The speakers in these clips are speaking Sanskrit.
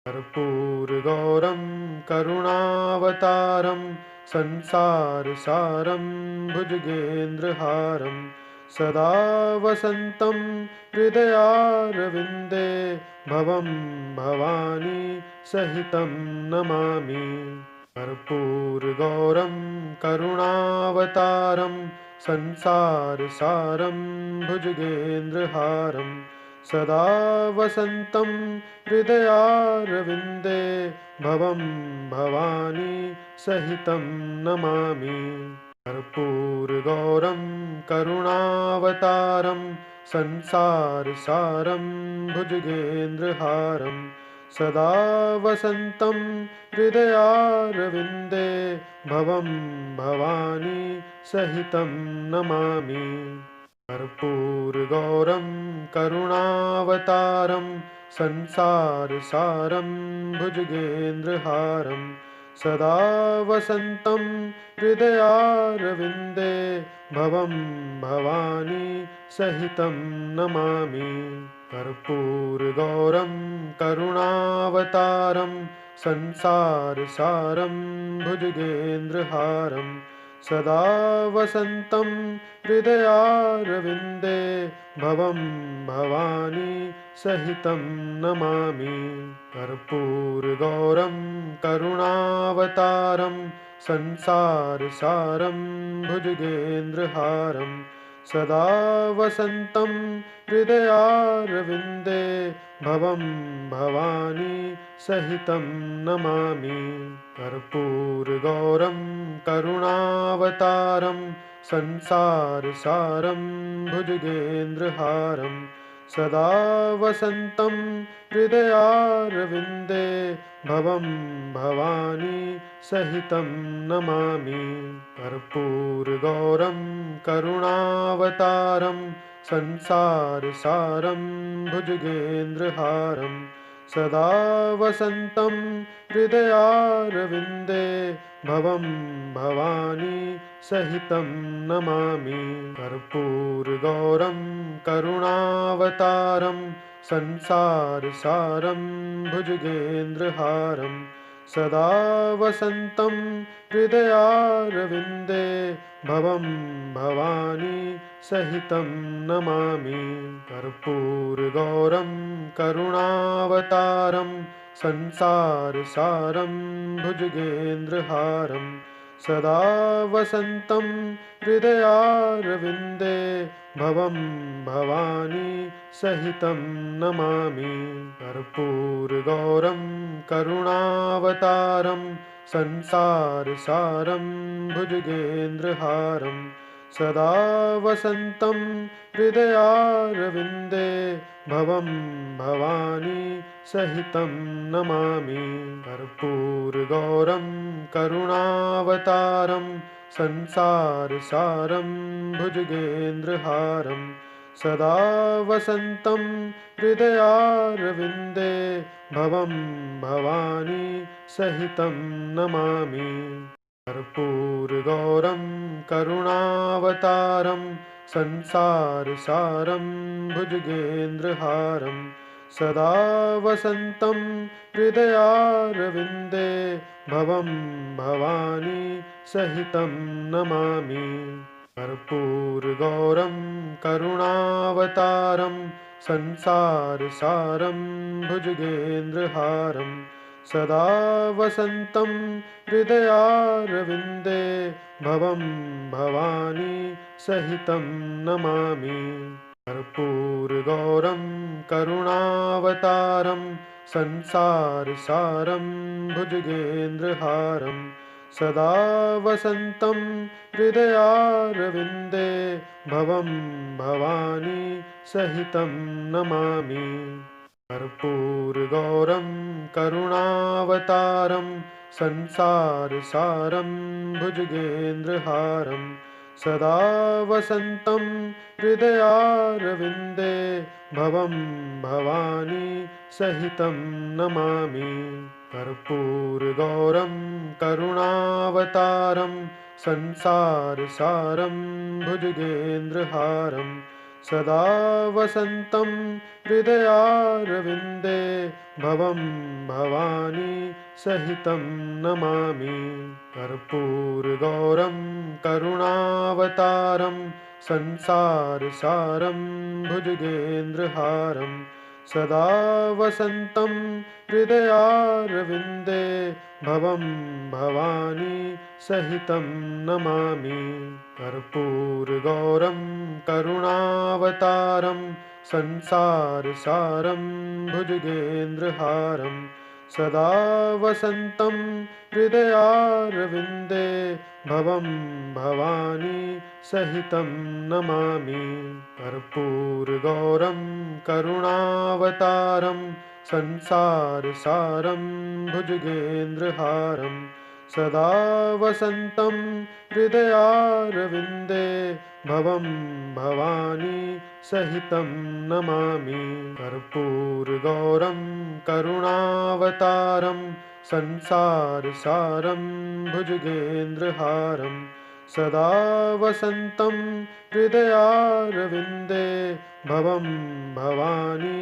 कर्पूरगौरं करुणावतारं संसारसारं भुजगेन्द्रहारं सदा वसन्तं हृदयारविन्दे भवं भवानी सहितं नमामि। कर्पूरगौरं करुणावतारं संसारसारं भुजगेन्द्रहारं सदा वसन्तं हृदयारविन्दे भवं भवानी सहितं नमामि। कर्पूरगौरं करुणावतारं संसारसारं भुजगेन्द्रहारं सदा वसन्तं हृदयारविन्दे भवं भवानी सहितं नमामि। कर्पूरगौरं करुणावतारं संसारसारं भुजगेन्द्रहारं सदा वसन्तं हृदयारविन्दे भवं भवानी सहितं नमामि। कर्पूरगौरं करुणावतारं संसारसारं भुजगेन्द्रहारं सदा वसन्तं हृदयारविन्दे भवं भवानी सहितं नमामि। कर्पूरगौरं करुणावतारं संसारसारं भुजगेन्द्रहारं सदा वसन्तं हृदयारविन्दे भवं भवानी सहितं नमामि। कर्पूरगौरं करुणावतारं संसारसारं भुजगेन्द्रहारं सदा वसन्तं हृदयारविन्दे भवं भवानी सहितं नमामि। कर्पूरगौरं करुणावतारं संसारसारं भुजगेन्द्रहारं सदा वसन्तं हृदयारविन्दे भवं भवानी सहितं नमामि। कर्पूरगौरं करुणावतारं संसारसारं भुजगेन्द्रहारं सदा वसन्तं हृदयारविन्दे भवं भवानी सहितं नमामि। कर्पूरगौरं करुणावतारं संसारसारं भुजगेन्द्रहारं सदा वसन्तं हृदयारविन्दे भवं भवानी सहितं नमामि। कर्पूरगौरं करुणावतारं संसारसारं भुजगेन्द्रहारं सदा वसन्तं हृदयारविन्दे भवं भवानी सहितं नमामि। कर्पूरगौरं करुणावतारं संसारसारं भुजगेन्द्रहारं सदा वसन्तं हृदयारविन्दे भवं भवानी सहितं नमामि। कर्पूरगौरं करुणावतारं संसारसारं भुजगेन्द्रहारं सदा वसन्तं हृदयारविन्दे भवं भवानी सहितं नमामि। कर्पूरगौरं करुणावतारं संसारसारं भुजगेन्द्रहारं सदा वसन्तं हृदयारविन्दे भवं भवानी सहितं नमामि। कर्पूरगौरं करुणावतारं संसारसारं भुजगेन्द्रहारं सदा वसन्तं हृदयारविन्दे भवं भवानी सहितं नमामि। कर्पूरगौरं करुणावतारं संसारसारं भुजगेन्द्रहारं सदा वसन्तं हृदयारविन्दे भवं भवानी सहितं नमामि। कर्पूरगौरं करुणावतारं संसारसारं भुजगेन्द्रहारं सदा वसन्तं हृदयारविन्दे भवं भवानी सहितं नमामि। कर्पूरगौरं करुणावतारं संसारसारं भुजगेन्द्रहारं सदा वसन्तं हृदयारविन्दे भवं भवानी सहितं नमामि। कर्पूरगौरं करुणावतारं संसारसारं भुजगेन्द्रहारं सदा वसन्तं हृदयारविन्दे भवं भवानी सहितं नमामि। कर्पूरगौरं करुणावतारं संसारसारं भुजगेन्द्रहारं सदा वसन्तं हृदयारविन्दे भवं भवानी सहितं नमामि। कर्पूरगौरं करुणावतारं संसारसारं भुजगेन्द्रहारं सदा वसन्तं हृदयारविन्दे भवं भवानी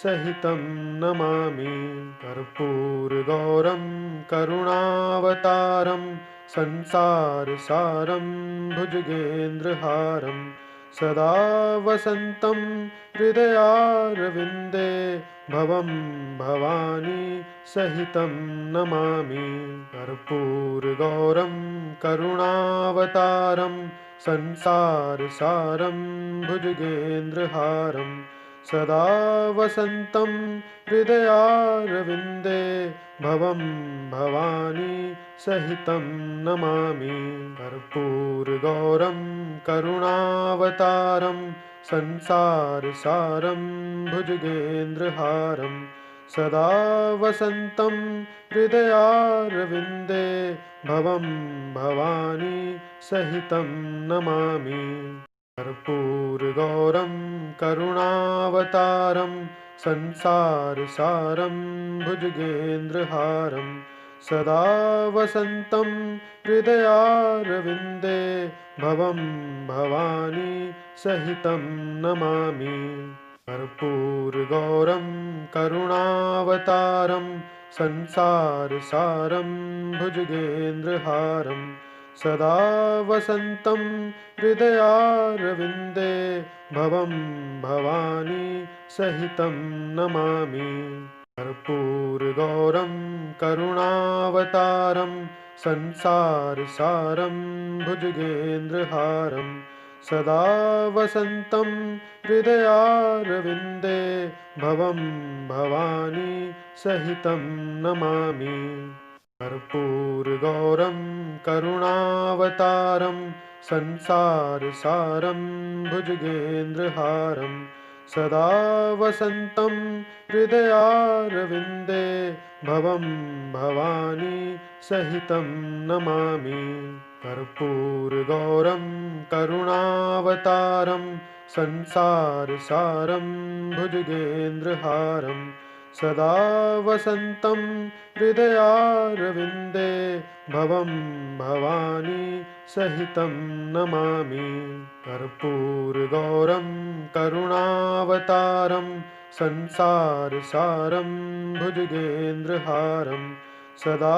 सहितं नमामि। कर्पूरगौरं करुणावतारं संसारसारं भुजगेन्द्रहारं सदा वसन्तं हृदयारविन्दे भवं भवानी सहितं नमामि। कर्पूरगौरं करुणावतारं संसारसारं भुजगेन्द्रहारं सदा वसन्तं हृदयारविन्दे भवं भवानी सहितं नमामि। कर्पूरगौरं करुणावतारं संसारसारं भुजगेन्द्रहारं सदा वसन्तं हृदयारविन्दे भवं भवानी सहितं नमामि। कर्पूरगौरं करुणावतारं संसारसारं भुजगेन्द्रहारं सदा वसन्तं हृदयारविन्दे भवं भवानी सहितं नमामि। कर्पूरगौरं करुणावतारं संसारसारं भुजगेन्द्रहारं सदा वसन्तं हृदयारविन्दे भवं भवानी सहितं नमामि। कर्पूरगौरं करुणावतारं संसारसारं भुजगेन्द्रहारं सदा वसन्तं हृदयारविन्दे भवं भवानी सहितं नमामि। कर्पूरगौरं करुणावतारं संसारसारं भुजगेन्द्रहारं सदा वसन्तं हृदयारविन्दे भवं भवानी सहितं नमामि। कर्पूरगौरं करुणावतारं संसारसारं भुजगेन्द्रहारं सदा वसन्तं हृदयारविन्दे भवं भवानी सहितं नमामि। कर्पूरगौरं करुणावतारं संसारसारं भुजगेन्द्रहारं सदा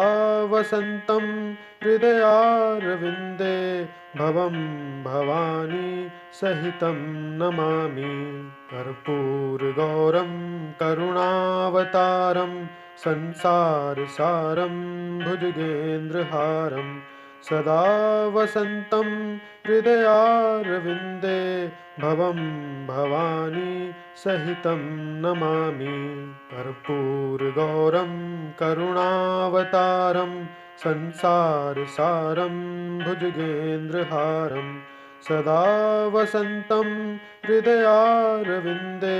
वसन्तं हृदयारविन्दे भवं भवानी सहितं नमामि। कर्पूरगौरं करुणावतारं संसारसारं भुजगेन्द्रहारं सदा वसन्तं हृदयारविन्दे भवं भवानी सहितं नमामि। कर्पूरगौरं करुणावतारं संसारसारं भुजगेन्द्रहारं सदा वसन्तं हृदयारविन्दे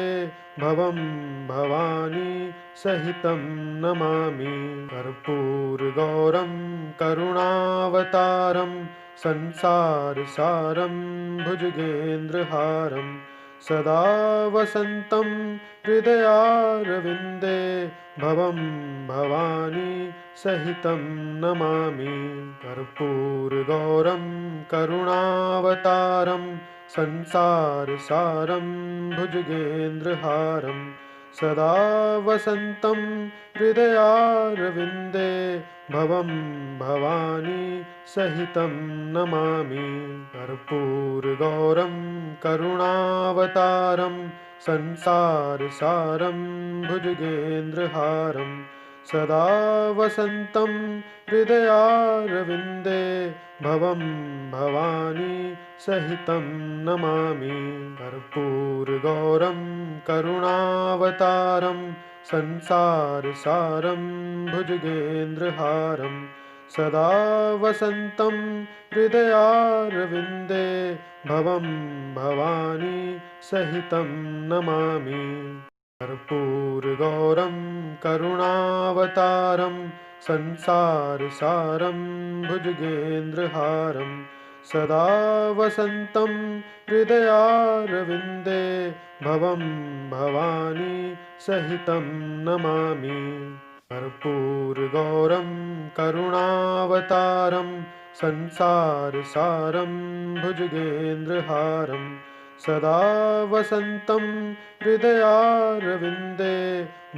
भवं भवानी सहितं नमामि। कर्पूरगौरं करुणावतारं संसारसारं भुजगेन्द्रहारं सदा वसन्तं हृदयारविन्दे भवं भवानी सहितं नमामि। कर्पूरगौरं करुणावतारं संसारसारं भुजगेन्द्रहारं सदा वसन्तं हृदयारविन्दे भवं भवानी सहितं नमामि कर्पूरगौरं करुणावतारं संसारसारं भुजगेन्द्रहारं सदा वसन्तं हृदयारविन्दे भवं भवानी सहितं नमामि कर्पूरगौरं करुणावतारं संसारसारं भुजगेन्द्रहारं सदा वसन्तं हृदयारविन्दे भवं भवानी सहितं नमामि कर्पूरगौरं करुणावतारं संसारसारं भुजगेन्द्रहारं सदा वसन्तं हृदयारविन्दे भवं भवानी सहितं नमामि कर्पूरगौरं करुणावतारं संसारसारं भुजगेन्द्रहारं सदा वसन्तं हृदयारविन्दे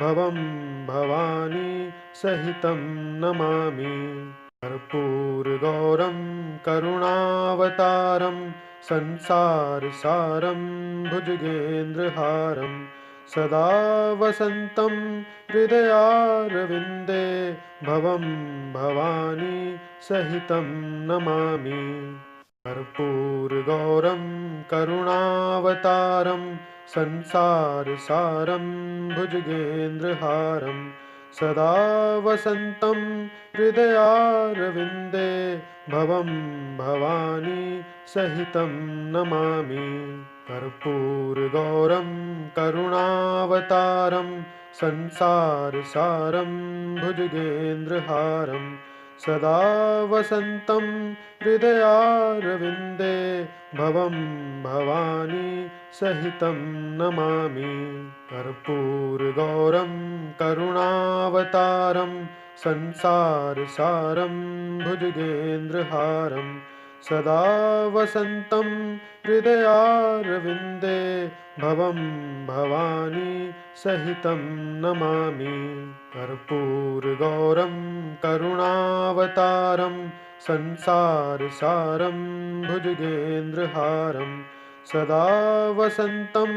भवं भवानी सहितं नमामि कर्पूरगौरं करुणावतारं संसारसारं भुजगेन्द्रहारं सदा वसन्तं हृदयारविन्दे भवं भवानी सहितं नमामि कर्पूरगौरं करुणावतारं संसारसारं भुजगेन्द्रहारं सदा वसन्तं हृदयारविन्दे भवं भवानी सहितं नमामि कर्पूरगौरं करुणावतारं संसारसारं भुजगेन्द्रहारं सदा वसन्तं हृदयारविन्दे भवं भवानी सहितं नमामि कर्पूरगौरं करुणावतारं संसारसारं भुजगेन्द्रहारं सदा वसन्तं हृदयारविन्दे भवं भवानी सहितं नमामि कर्पूरगौरं करुणावतारं संसारसारं भुजगेन्द्रहारं सदा वसन्तं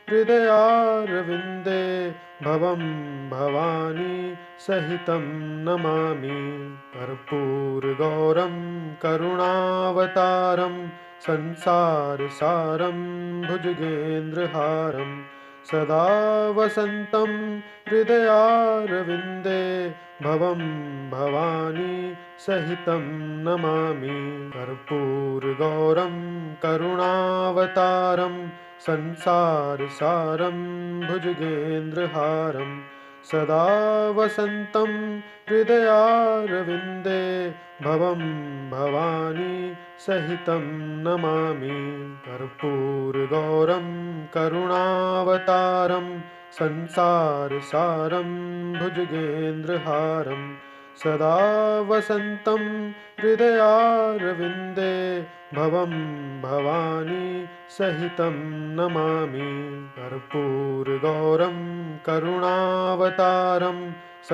हृदयारविन्दे भवं भवानी सहितं नमामि कर्पूरगौरं करुणावतारं संसारसारं भुजगेन्द्रहारं सदा वसन्तं हृदयारविन्दे भवं भवानी सहितं नमामि कर्पूरगौरं करुणावतारं संसारसारं भुजगेन्द्रहारं सदा वसन्तं हृदयारविन्दे भवं भवानी सहितं नमामि कर्पूरगौरं करुणावतारं संसारसारं भुजगेन्द्रहारं सदा वसन्तं हृदयारविन्दे भवं भवानी सहितं नमामि कर्पूरगौरं करुणावतारं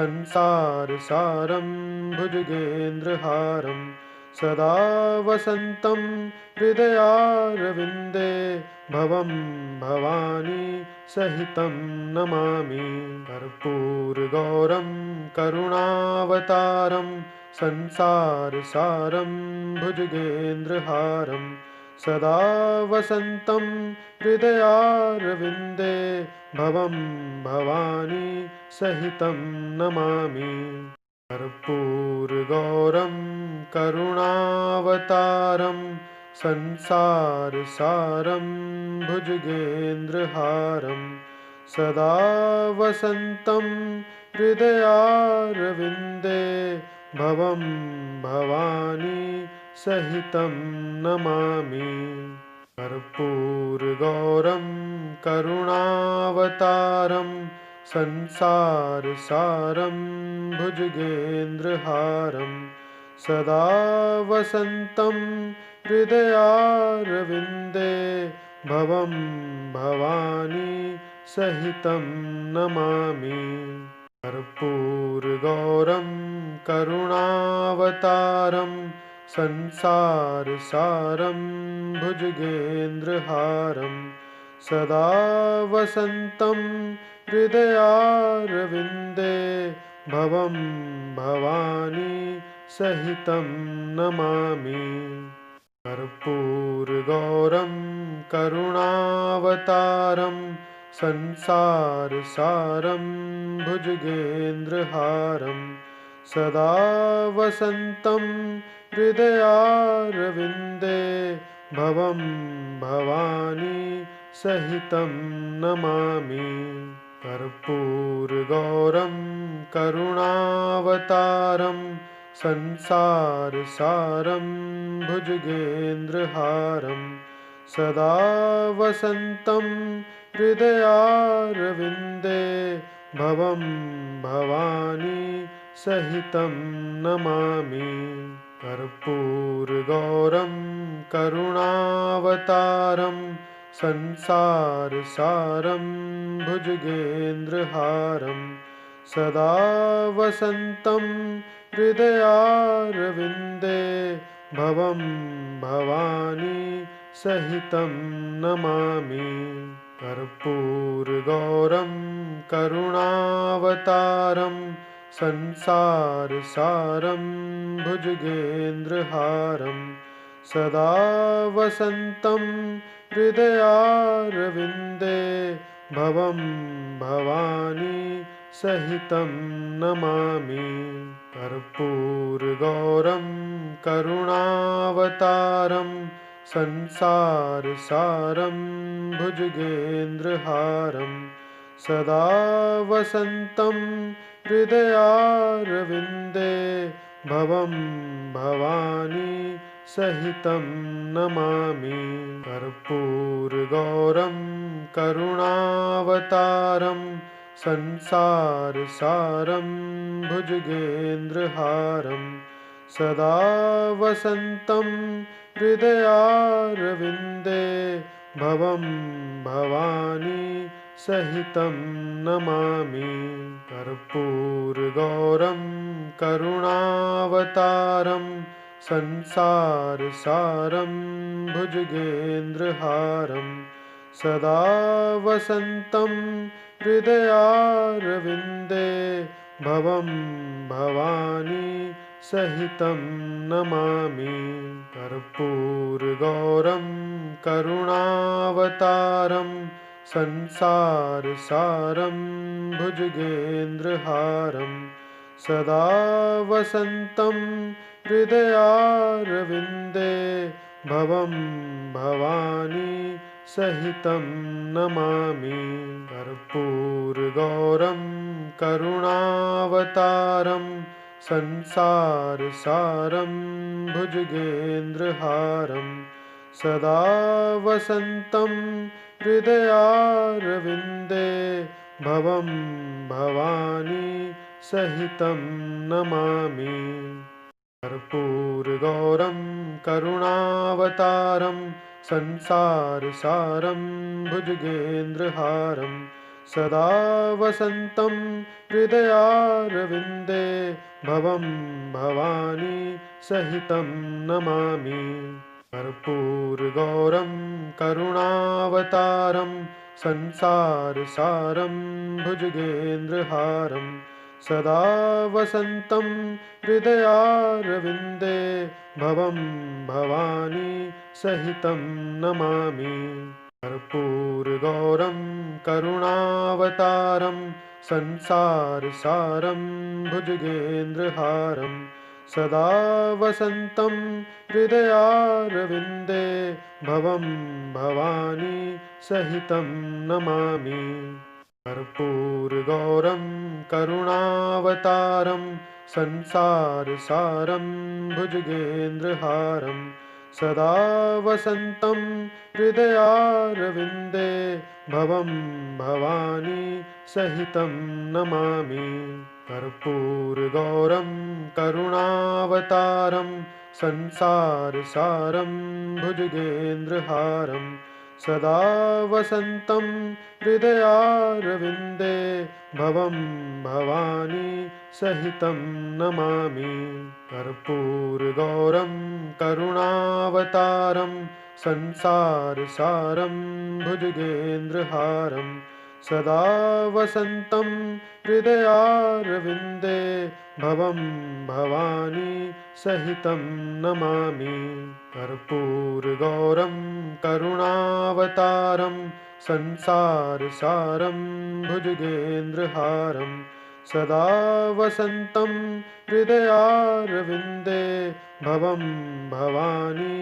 संसारसारं भुजगेन्द्रहारं सदा वसन्तं हृदयारविन्दे भवं भवानी सहितं नमामि कर्पूरगौरं करुणावतारं संसारसारं भुजगेन्द्रहारं सदा वसन्तं हृदयारविन्दे भवं भवानी सहितं नमामि कर्पूरगौरं करुणावतारं संसारसारं भुजगेन्द्रहारं सदा वसन्तं हृदयारविन्दे भवं भवानी सहितं नमामि कर्पूरगौरं करुणावतारं संसारसारं भुजगेन्द्रहारं सदा वसन्तं हृदयारविन्दे भवं भवानी सहितं नमामि। कर्पूरगौरं करुणावतारं संसारसारं भुजगेन्द्रहारं सदा वसन्तं हृदयारविन्दे भवं भवानी सहितं नमामि। कर्पूरगौरं करुणावतारं संसारसारं भुजगेन्द्रहारं सदा वसन्तं हृदयारविन्दे भवं भवानी सहितं नमामि। कर्पूरगौरं करुणावतारं संसारसारं भुजगेन्द्रहारं सदा वसन्तं हृदयारविन्दे भवं भवानी सहितं नमामि। कर्पूरगौरं करुणावतारं संसारसारं भुजगेन्द्रहारं सदा वसन्तं हृदयारविन्दे भवं भवानी सहितं नमामि। कर्पूरगौरं करुणावतारं संसारसारं भुजगेन्द्रहारं सदा वसन्तं हृदयारविन्दे भवं भवानी सहितं नमामि। कर्पूरगौरं करुणावतारं संसारसारं भुजगेन्द्रहारं सदा वसन्तं हृदयारविन्दे भवं भवानी सहितं नमामि। कर्पूरगौरं करुणावतारं संसारसारं भुजगेन्द्रहारं सदा वसन्तं हृदयारविन्दे भवं भवानी सहितं नमामि। कर्पूरगौरं करुणावतारं संसारसारं भुजगेन्द्रहारं सदा वसन्तं हृदयारविन्दे भवं भवानी सहितं नमामि। कर्पूरगौरं करुणावतारं संसारसारं भुजगेन्द्रहारं सदा वसन्तं हृदयारविन्दे भवं भवानी सहितं नमामि। कर्पूरगौरं करुणावतारं संसारसारं भुजगेन्द्रहारं सदा वसन्तं हृदयारविन्दे भवं भवानी सहितं नमामि। कर्पूरगौरं करुणावतारं संसारसारं भुजगेन्द्रहारं सदा वसन्तं हृदयारविन्दे भवं भवानी सहितं नमामि। कर्पूरगौरं करुणावतारं संसारसारं भुजगेन्द्रहारं सदा वसन्तं हृदयारविन्दे भवं भवानी सहितं नमामि। कर्पूरगौरं करुणावतारं संसारसारं भुजगेन्द्रहारं सदा वसन्तं हृदयारविन्दे भवं भवानी सहितं नमामि। कर्पूरगौरं करुणावतारं संसारसारं भुजगेन्द्रहारं सदा वसन्तं हृदयारविन्दे भवं भवानी सहितं नमामि। कर्पूरगौरं करुणावतारं संसारसारं भुजगेन्द्रहारं सदा वसन्तं हृदयारविन्दे भवं भवानी सहितं नमामि। कर्पूरगौरं करुणावतारं संसारसारं भुजगेन्द्रहारं सदा वसन्तं हृदयारविन्दे भवं भवानी सहितं नमामि। कर्पूरगौरं करुणावतारं संसारसारं भुजगेन्द्रहारं सदा वसन्तं हृदयारविन्दे भवं भवानी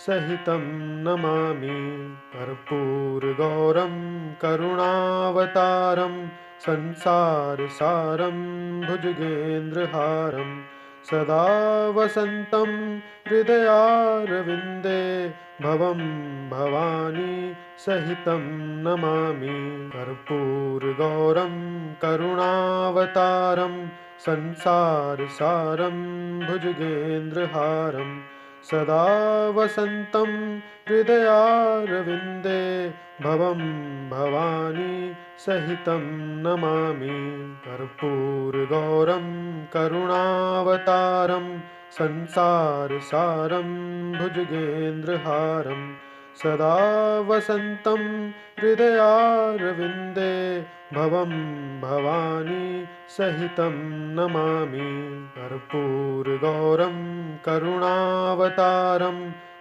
सहितं नमामि। कर्पूरगौरं करुणावतारं संसारसारं भुजगेन्द्रहारं सदा वसन्तं हृदयारविन्दे भवं भवानी सहितं नमामि। कर्पूरगौरं करुणावतारं संसारसारं भुजगेन्द्रहारं सदा वसन्तं हृदयारविन्दे भवं भवानी सहितं नमामि। कर्पूरगौरं करुणावतारं संसारसारं भुजगेन्द्रहारं सदा वसन्तं हृदयारविन्दे भवं भवानी सहितं नमामि। कर्पूरगौरं करुणावतारं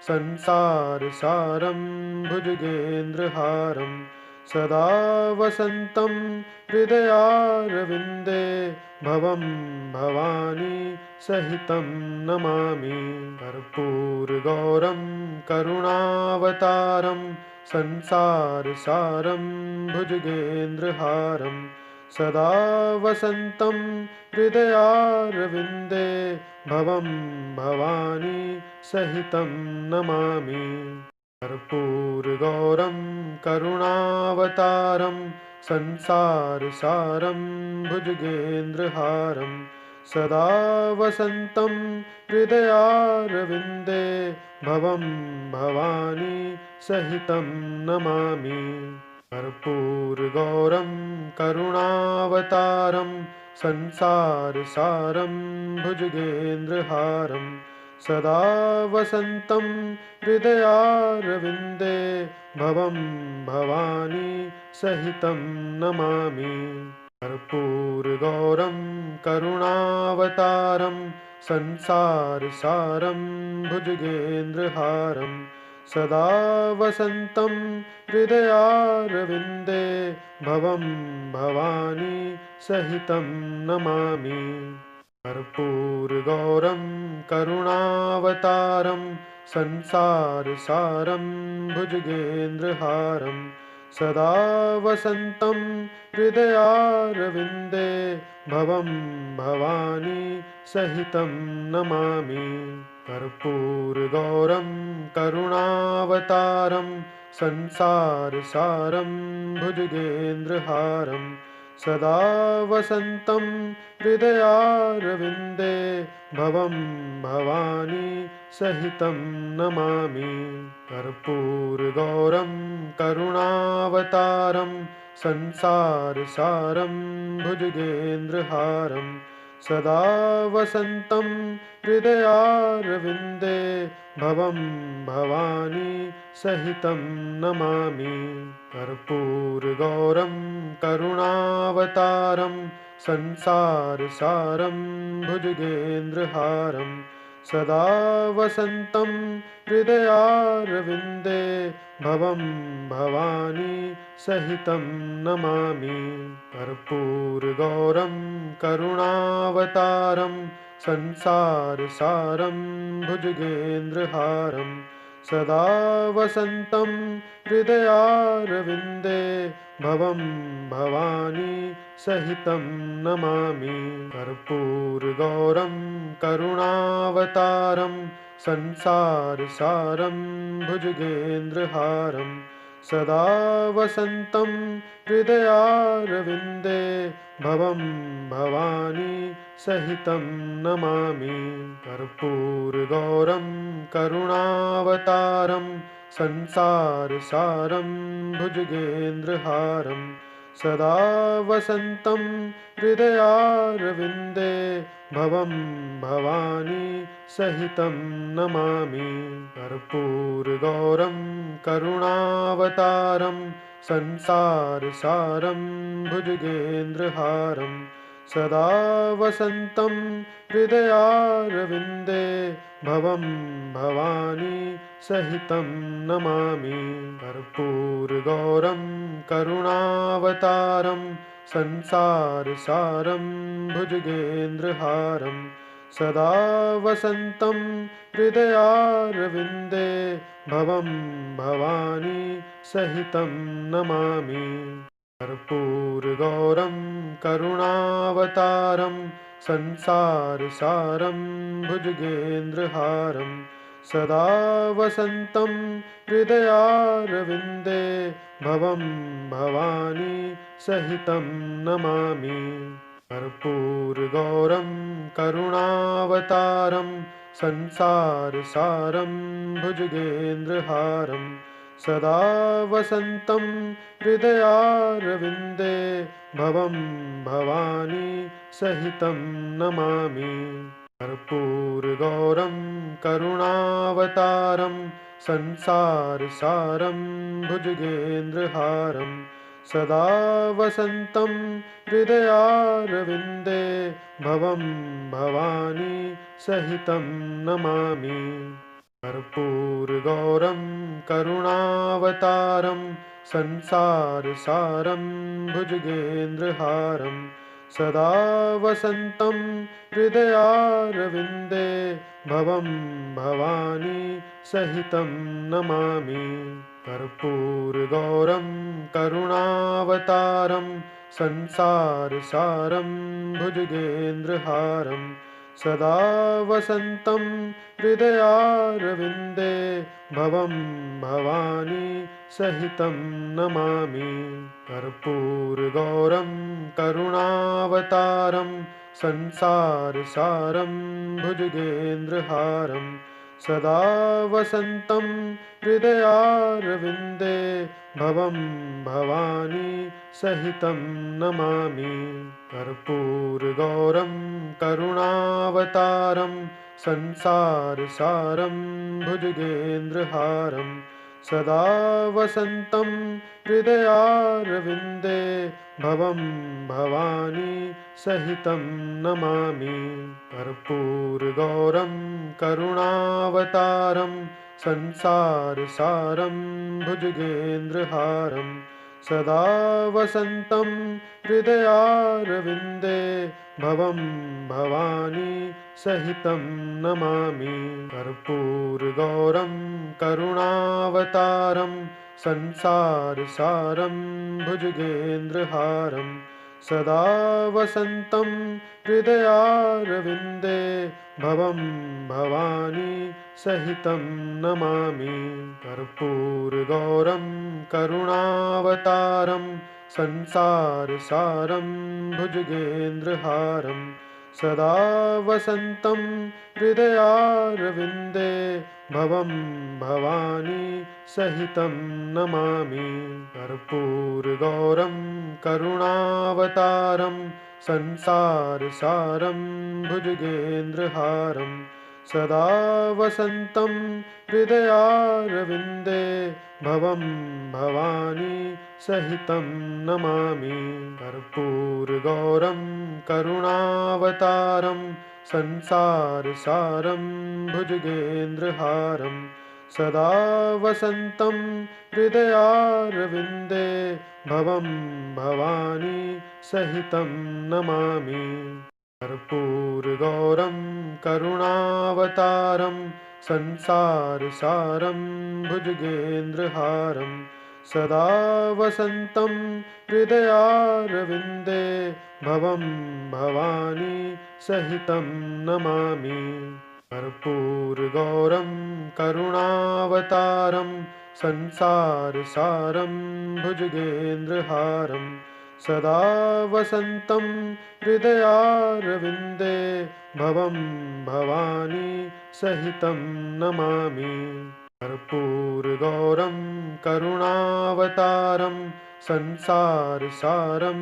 संसारसारं भुजगेन्द्रहारं सदा वसन्तं हृदयारविन्दे भवं भवानी सहितं नमामि। कर्पूरगौरं करुणावतारं संसारसारं भुजगेन्द्रहारं सदा वसन्तं हृदयारविन्दे भवं भवानी सहितं नमामि। कर्पूरगौरं करुणावतारं संसारसारं भुजगेन्द्रहारं सदा वसन्तं हृदयारविन्दे भवं भवानी सहितं नमामि। कर्पूरगौरं करुणावतारं संसारसारं भुजगेन्द्रहारं सदा वसन्तं हृदयारविन्दे भवं भवानी सहितं नमामि। कर्पूरगौरं करुणावतारं संसारसारं भुजगेन्द्रहारं सदा वसन्तं हृदयारविन्दे भवं भवानी सहितं नमामि। कर्पूरगौरं करुणावतारं संसारसारं भुजगेन्द्रहारं सदा वसन्तं हृदयारविन्दे भवं भवानी सहितं नमामि। कर्पूरगौरं करुणावतारं संसारसारं भुजगेन्द्रहारं सदा वसन्तं हृदयारविन्दे भवं भवानी सहितं नमामि। कर्पूरगौरं करुणावतारं संसारसारं भुजगेन्द्रहारं सदा वसन्तं हृदयारविन्दे भवं भवानी सहितं नमामि। कर्पूरगौरं करुणावतारं संसारसारं भुजगेन्द्रहारं सदा वसन्तं हृदयारविन्दे भवं भवानी सहितं नमामि। कर्पूरगौरं करुणावतारं संसारसारं भुजगेन्द्रहारं सदा वसन्तं हृदयारविन्दे भवं भवानी सहितं नमामि। कर्पूरगौरं करुणावतारं संसारसारं भुजगेन्द्रहारं सदा वसन्तं हृदयारविन्दे भवं भवानी सहितं नमामि। कर्पूरगौरं करुणावतारं संसारसारं भुजगेन्द्रहारं सदा वसन्तं हृदयारविन्दे भवं भवानी सहितं नमामि। कर्पूरगौरं करुणावतारं संसारसारं भुजगेन्द्रहारं सदा वसन्तं हृदयारविन्दे भवं भवानी सहितं नमामि। कर्पूरगौरं करुणावतारं संसारसारं भुजगेन्द्रहारं सदा वसन्तं हृदयारविन्दे भवं भवानी सहितं नमामि। कर्पूरगौरं करुणावतारं संसारसारं भुजगेन्द्रहारं सदा वसन्तं हृदयारविन्दे भवं भवानी सहितं नमामि। कर्पूरगौरं करुणावतारं संसारसारं भुजगेन्द्रहारं सदा वसन्तं हृदयारविन्दे भवं भवानी सहितं नमामि। कर्पूरगौरं करुणावतारं संसारसारं भुजगेन्द्रहारं सदा वसन्तं हृदयारविन्दे भवं भवानी सहितं नमामि। कर्पूरगौरं करुणावतारं संसारसारं भुजगेन्द्रहारं सदा वसन्तं हृदयारविन्दे भवं भवानी सहितं नमामि। कर्पूरगौरं करुणावतारं संसारसारं भुजगेन्द्रहारं सदा वसन्तं हृदयारविन्दे भवं भवानी सहितं नमामि। कर्पूरगौरं करुणावतारं संसारसारं भुजगेन्द्रहारं सदा वसन्तं हृदयारविन्दे भवं भवानी सहितं नमामि। कर्पूरगौरं करुणावतारं संसारसारं भुजगेन्द्रहारं सदा वसन्तं हृदयारविन्दे भवं भवानी सहितं नमामि। कर्पूरगौरं करुणावतारं संसारसारं भुजगेन्द्रहारं सदा वसन्तं हृदयारविन्दे भवं भवानी सहितं नमामि। कर्पूरगौरं करुणावतारं संसारसारं भुजगेन्द्रहारं सदा वसन्तं हृदयारविन्दे भवं भवानी सहितं नमामि। कर्पूरगौरं करुणावतारं संसारसारं भुजगेन्द्रहारं सदा वसन्तं हृदयारविन्दे भवं भवानी सहितं नमामि। कर्पूरगौरं करुणावतारं संसारसारं भुजगेन्द्रहारं सदा वसन्तं हृदयारविन्दे भवं भवानी सहितं नमामि। कर्पूरगौरं करुणावतारं संसारसारं भुजगेन्द्रहारं सदा वसन्तं हृदयारविन्दे भवं भवानी सहितं नमामि। कर्पूरगौरं करुणावतारं संसारसारं भुजगेन्द्रहारं सदा वसन्तं हृदयारविन्दे भवं भवानी सहितं नमामि। कर्पूरगौरं करुणावतारं संसारसारं भुजगेन्द्रहारं सदा वसन्तं हृदयारविन्दे भवं भवानी सहितं नमामि। कर्पूरगौरं करुणावतारं संसारसारं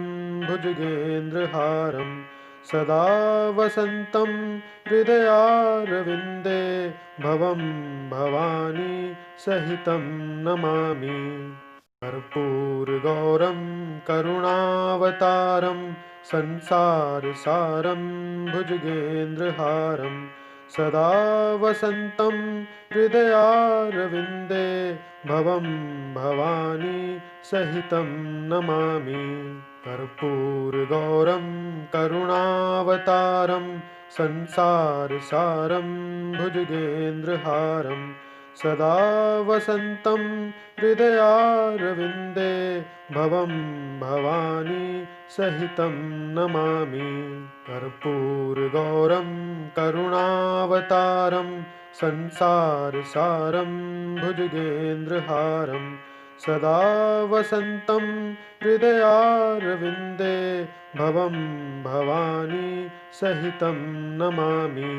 भुजगेन्द्रहारं सदा वसन्तं हृदयारविन्दे भवं भवानी सहितं नमामि। कर्पूरगौरं करुणावतारं संसारसारं भुजगेन्द्रहारं सदा वसन्तं हृदयारविन्दे भवं भवानी सहितं नमामि। कर्पूरगौरं करुणावतारं संसारसारं भुजगेन्द्रहारं सदा वसन्तं हृदयारविन्दे भवं भवानी सहितं नमामि। कर्पूरगौरं करुणावतारं संसारसारं भुजगेन्द्रहारं सदा वसन्तं हृदयारविन्दे भवं भवानी सहितं नमामि।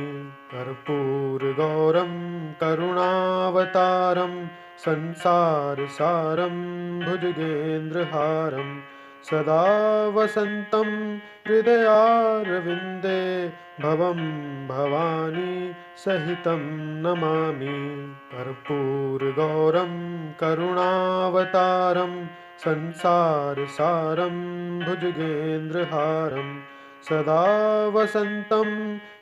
कर्पूरगौरं करुणावतारं संसारसारं भुजगेन्द्रहारं सदा वसन्तं हृदयारविन्दे भवं भवानी सहितं नमामि। कर्पूरगौरं करुणावतारं संसारसारं भुजगेन्द्रहारं सदा वसन्तं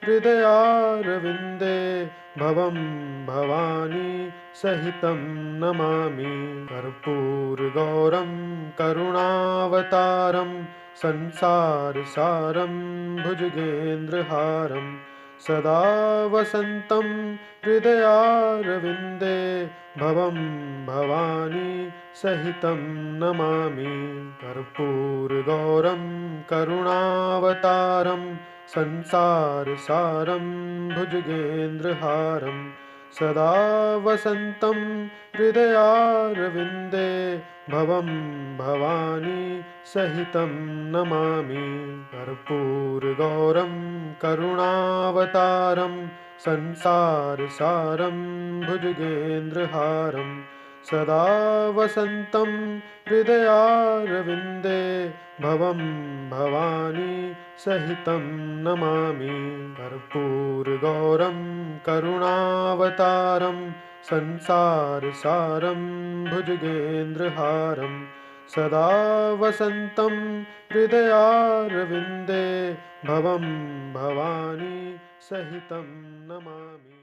हृदयारविन्दे भवं भवानी सहितं नमामि। कर्पूरगौरं करुणावतारं संसारसारं भुजगेन्द्रहारं सदा वसन्तं हृदयारविन्दे भवं भवानी सहितं नमामि। कर्पूरगौरं करुणावतारं संसारसारं भुजगेन्द्रहारं सदा वसन्तं हृदयारविन्दे भवं भवानी सहितं नमामि। कर्पूरगौरं करुणावतारं संसारसारं भुजगेन्द्रहारं सदा वसन्तं हृदयारविन्दे भवं भवानी सहितं नमामि। कर्पूरगौरं करुणावतारं संसारसारं भुजगेन्द्रहारं सदा वसन्तं हृदयारविन्दे भवं भवानी सहितं नमामि।